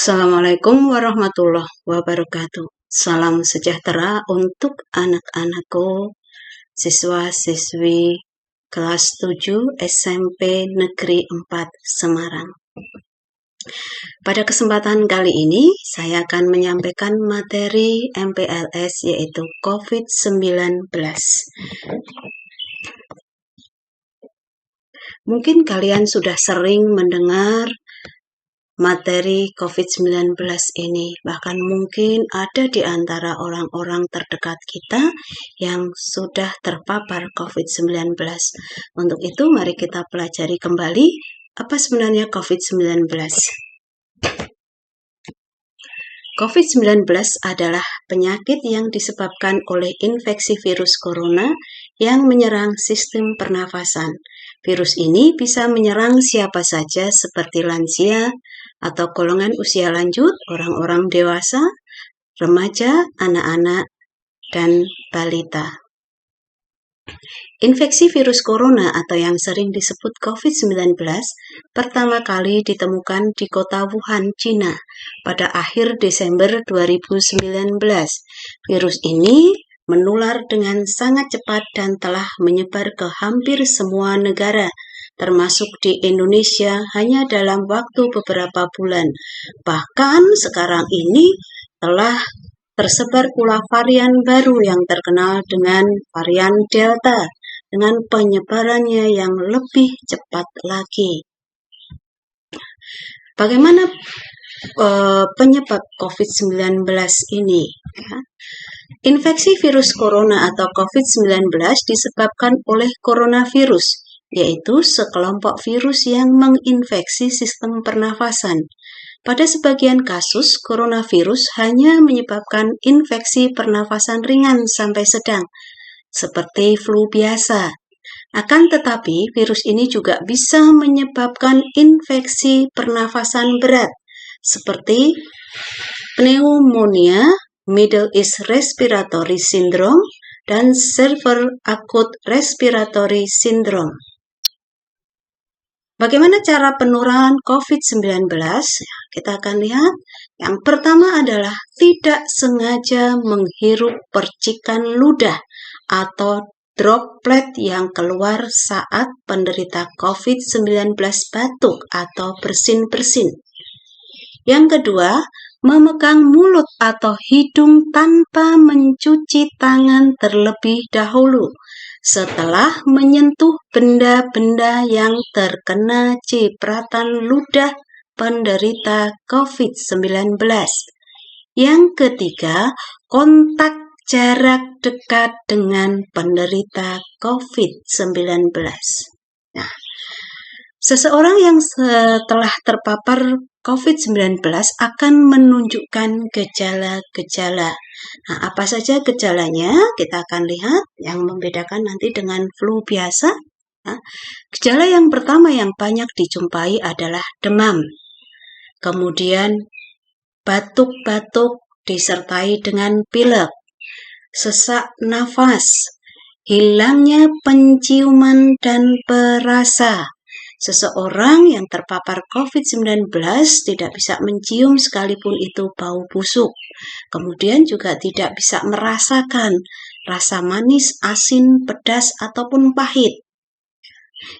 Assalamualaikum warahmatullahi wabarakatuh. Salam sejahtera untuk anak-anakku, siswa-siswi kelas 7 SMP Negeri 4 Semarang. Pada kesempatan kali ini, saya akan menyampaikan materi MPLS yaitu COVID-19. Mungkin kalian sudah sering mendengar materi COVID-19 ini, bahkan mungkin ada di antara orang-orang terdekat kita yang sudah terpapar COVID-19. Untuk itu, mari kita pelajari kembali apa sebenarnya COVID-19. COVID-19 adalah penyakit yang disebabkan oleh infeksi virus corona yang menyerang sistem pernafasan. Virus ini bisa menyerang siapa saja seperti lansia atau golongan usia lanjut, orang-orang dewasa, remaja, anak-anak, dan balita. Infeksi virus corona atau yang sering disebut COVID-19 pertama kali ditemukan di kota Wuhan, Cina pada akhir Desember 2019. Virus ini menular dengan sangat cepat dan telah menyebar ke hampir semua negara, termasuk di Indonesia hanya dalam waktu beberapa bulan. Bahkan sekarang ini telah tersebar pula varian baru yang terkenal dengan varian Delta, dengan penyebarannya yang lebih cepat lagi. Bagaimana penyebab COVID-19 ini? Infeksi virus corona atau COVID-19 disebabkan oleh coronavirus, yaitu sekelompok virus yang menginfeksi sistem pernafasan. Pada sebagian kasus, coronavirus hanya menyebabkan infeksi pernafasan ringan sampai sedang, seperti flu biasa. Akan tetapi, virus ini juga bisa menyebabkan infeksi pernafasan berat, seperti pneumonia, Middle East Respiratory Syndrome, dan Severe Acute Respiratory Syndrome. Bagaimana cara penularan COVID-19? Kita akan lihat. Yang pertama adalah tidak sengaja menghirup percikan ludah atau droplet yang keluar saat penderita COVID-19 batuk atau bersin-bersin. Yang kedua, memegang mulut atau hidung tanpa mencuci tangan terlebih dahulu setelah menyentuh benda-benda yang terkena cipratan ludah penderita COVID-19. Yang ketiga, kontak jarak dekat dengan penderita COVID-19. Nah, seseorang yang setelah terpapar COVID-19 akan menunjukkan gejala-gejala. Nah, apa saja gejalanya? Kita akan lihat yang membedakan nanti dengan flu biasa. Nah, gejala yang pertama yang banyak dijumpai adalah demam. Kemudian batuk-batuk disertai dengan pilek, sesak nafas, hilangnya penciuman dan perasa. Seseorang yang terpapar COVID-19 tidak bisa mencium sekalipun itu bau busuk. Kemudian juga tidak bisa merasakan rasa manis, asin, pedas, ataupun pahit.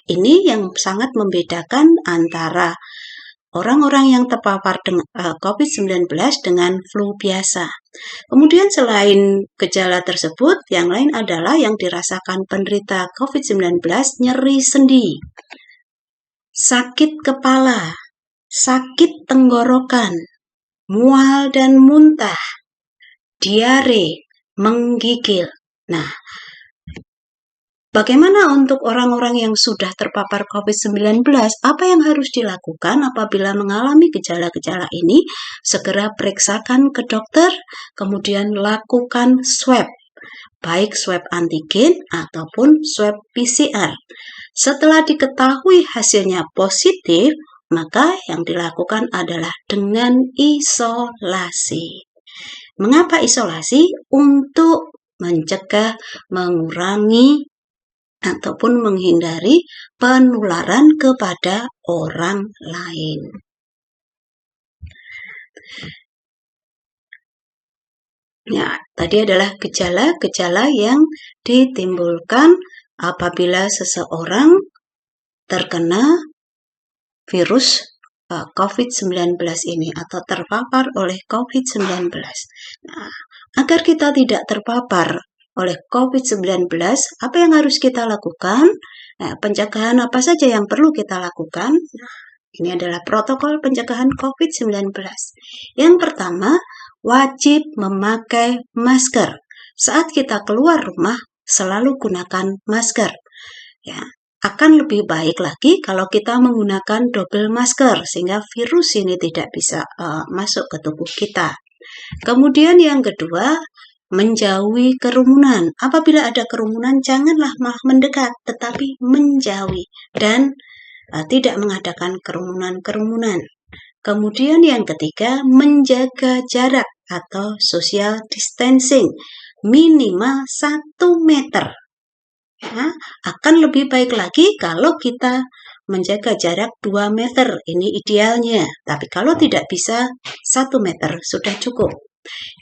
Ini yang sangat membedakan antara orang-orang yang terpapar dengan COVID-19 dengan flu biasa. Kemudian selain gejala tersebut, yang lain adalah yang dirasakan penderita COVID-19, nyeri sendi, sakit kepala, sakit tenggorokan, mual dan muntah, diare, menggigil. Nah, bagaimana untuk orang-orang yang sudah terpapar COVID-19? Apa yang harus dilakukan apabila mengalami gejala-gejala ini? Segera periksakan ke dokter, kemudian lakukan swab, baik swab antigen ataupun swab PCR. Setelah diketahui hasilnya positif, maka yang dilakukan adalah dengan isolasi. Mengapa isolasi? Untuk mencegah, mengurangi, ataupun menghindari penularan kepada orang lain. Ya, tadi adalah gejala-gejala yang ditimbulkan apabila seseorang terkena virus COVID-19 ini atau terpapar oleh COVID-19. Nah, agar kita tidak terpapar oleh COVID-19, apa yang harus kita lakukan? Nah, pencegahan apa saja yang perlu kita lakukan? Nah, ini adalah protokol pencegahan COVID-19. Yang pertama, wajib memakai masker. Saat kita keluar rumah, selalu gunakan masker. Ya, akan lebih baik lagi kalau kita menggunakan double masker sehingga virus ini tidak bisa masuk ke tubuh kita. Kemudian yang kedua, menjauhi kerumunan. Apabila ada kerumunan, janganlah malah mendekat, tetapi menjauhi dan tidak mengadakan kerumunan-kerumunan. Kemudian yang ketiga, menjaga jarak atau social distancing minimal 1 meter. Ya, akan lebih baik lagi kalau kita menjaga jarak 2 meter, ini idealnya. Tapi kalau tidak bisa, 1 meter sudah cukup.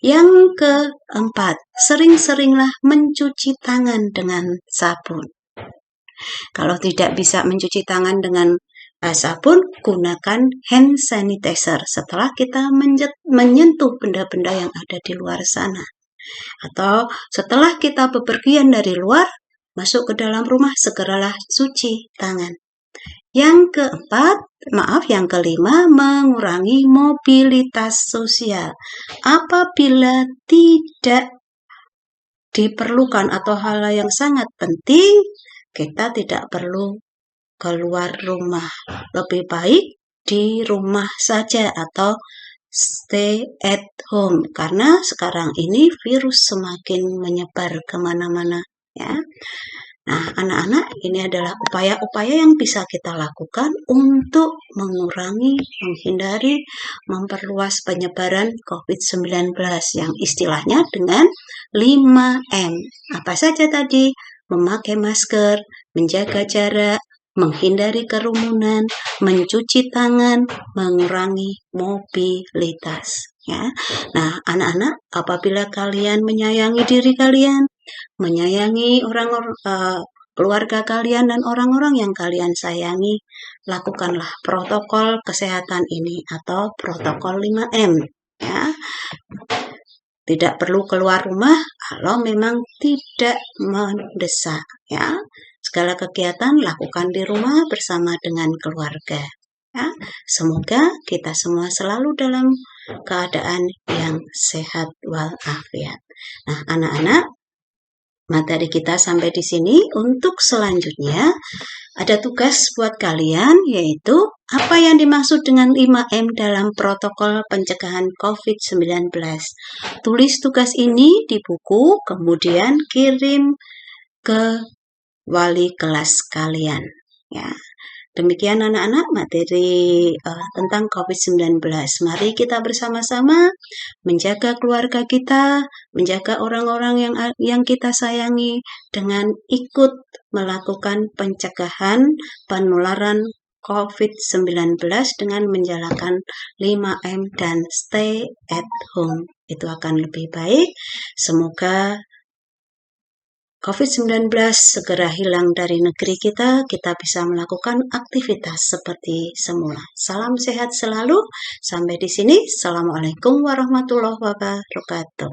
Yang keempat, sering-seringlah mencuci tangan dengan sabun. Kalau tidak bisa mencuci tangan dengan sabun, gunakan hand sanitizer setelah kita menyentuh benda-benda yang ada di luar sana. Atau setelah kita bepergian dari luar, masuk ke dalam rumah, segeralah cuci tangan. Yang kelima, mengurangi mobilitas sosial. Apabila tidak diperlukan atau hal yang sangat penting, kita tidak perlu keluar rumah. Lebih baik di rumah saja atau stay at home, karena sekarang ini virus semakin menyebar kemana-mana. Ya. Nah, anak-anak, ini adalah upaya-upaya yang bisa kita lakukan untuk mengurangi, menghindari, memperluas penyebaran COVID-19 yang istilahnya dengan 5M. Apa saja tadi? Memakai masker, menjaga jarak, menghindari kerumunan, mencuci tangan, mengurangi mobilitas. Ya. Nah, anak-anak, apabila kalian menyayangi diri kalian, menyayangi keluarga kalian dan orang-orang yang kalian sayangi, lakukanlah protokol kesehatan ini atau protokol 5M. Ya. Tidak perlu keluar rumah kalau memang tidak mendesak. Ya. Segala kegiatan lakukan di rumah bersama dengan keluarga. Ya. Semoga kita semua selalu dalam keadaan yang sehat walafiat. Nah, anak-anak, materi kita sampai di sini. Untuk selanjutnya, ada tugas buat kalian, yaitu apa yang dimaksud dengan 5M dalam protokol pencegahan COVID-19. Tulis tugas ini di buku, kemudian kirim ke wali kelas kalian. Ya. Demikian anak-anak materi tentang COVID-19. Mari kita bersama-sama menjaga keluarga kita, menjaga orang-orang yang kita sayangi dengan ikut melakukan pencegahan penularan COVID-19 dengan menjalankan 5M dan stay at home. Itu akan lebih baik. Semoga COVID-19 segera hilang dari negeri kita bisa melakukan aktivitas seperti semula. Salam sehat selalu. Sampai di sini. Assalamualaikum warahmatullahi wabarakatuh.